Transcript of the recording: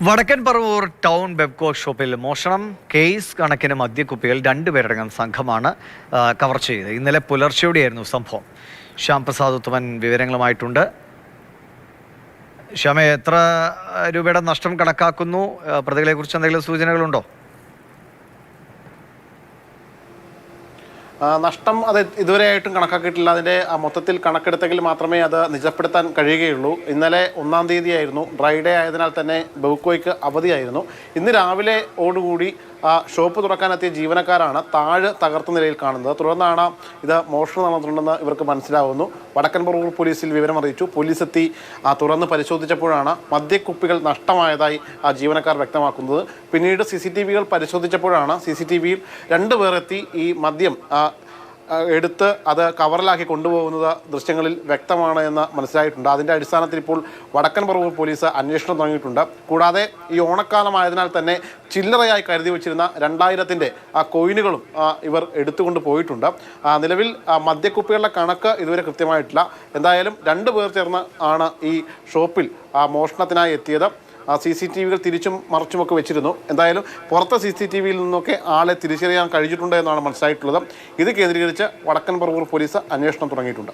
വടക്കൻ പറവൂർ ടൗൺ ബെബ്കോ ഷോപ്പിൽ മോഷണം. കേസ് കണക്കിന് മദ്യക്കുപ്പികൾ 2 പേരടങ്ങും സംഘമാണ് കവർ ചെയ്തത്. ഇന്നലെ പുലർച്ചെയോടെയായിരുന്നു സംഭവം. ശ്യാം പ്രസാദ് ഉത്തമൻ വിവരങ്ങളുമായിട്ടുണ്ട്. ശ്യാമേ, എത്ര രൂപയുടെ നഷ്ടം കണക്കാക്കുന്നു? പ്രതികളെ കുറിച്ച് എന്തെങ്കിലും സൂചനകളുണ്ടോ? നഷ്ടം അത് ഇതുവരെയായിട്ടും കണക്കാക്കിയിട്ടില്ല. അതിൻ്റെ മൊത്തത്തിൽ കണക്കെടുത്തെങ്കിൽ മാത്രമേ അത് നിജപ്പെടുത്താൻ കഴിയുകയുള്ളൂ. ഇന്നലെ 1-ാം തീയതിയായിരുന്നു. ഡ്രൈ ഡേ ആയതിനാൽ തന്നെ ബെബ്കോയ്ക്ക് അവധിയായിരുന്നു. ഇന്ന് രാവിലെ ഓടുകൂടി ഷോപ്പ് തുറക്കാനെത്തിയ ജീവനക്കാരാണ് താഴെ തകർത്ത നിലയിൽ കാണുന്നത്. തുടർന്നാണ് ഇത് മോഷണം നടന്നിട്ടുണ്ടെന്ന് ഇവർക്ക് മനസ്സിലാവുന്നു. വടക്കൻ പറവൂർ പോലീസിൽ വിവരം അറിയിച്ചു. പോലീസ് എത്തി തുറന്ന് പരിശോധിച്ചപ്പോഴാണ് മദ്യക്കുപ്പികൾ നഷ്ടമായതായി ജീവനക്കാർ വ്യക്തമാക്കുന്നത്. പിന്നീട് CCTV പരിശോധിച്ചപ്പോഴാണ് CCTV-യിൽ 2 പേർ എത്തി ഈ മദ്യം എടുത്ത് അത് കവറിലാക്കി കൊണ്ടുപോകുന്നത് ദൃശ്യങ്ങളിൽ വ്യക്തമാണ് എന്ന് മനസ്സിലായിട്ടുണ്ട്. അതിൻ്റെ അടിസ്ഥാനത്തിൽ ഇപ്പോൾ വടക്കൻ പറവൂർ പോലീസ് അന്വേഷണം തുടങ്ങിയിട്ടുണ്ട്. കൂടാതെ ഈ ഓണക്കാലമായതിനാൽ തന്നെ ചില്ലറയായി കരുതി വച്ചിരുന്ന 2000-ൻ്റെ കോയിനുകളും ഇവർ എടുത്തുകൊണ്ട് പോയിട്ടുണ്ട്. നിലവിൽ മദ്യക്കുപ്പികളുടെ കണക്ക് ഇതുവരെ കൃത്യമായിട്ടില്ല. എന്തായാലും 2 പേർ ചേർന്ന് ആണ് ഈ ഷോപ്പിൽ മോഷണത്തിനായി എത്തിയത്. CCTV തിരിച്ചും മറിച്ചുമൊക്കെ വെച്ചിരുന്നു. എന്തായാലും പുറത്തെ CCTV-യിൽ നിന്നൊക്കെ ആളെ തിരിച്ചറിയാൻ കഴിഞ്ഞിട്ടുണ്ട് എന്നാണ് മനസ്സിലായിട്ടുള്ളത്. ഇത് കേന്ദ്രീകരിച്ച് വടക്കൻ പറവൂർ പോലീസ് അന്വേഷണം തുടങ്ങിയിട്ടുണ്ട്.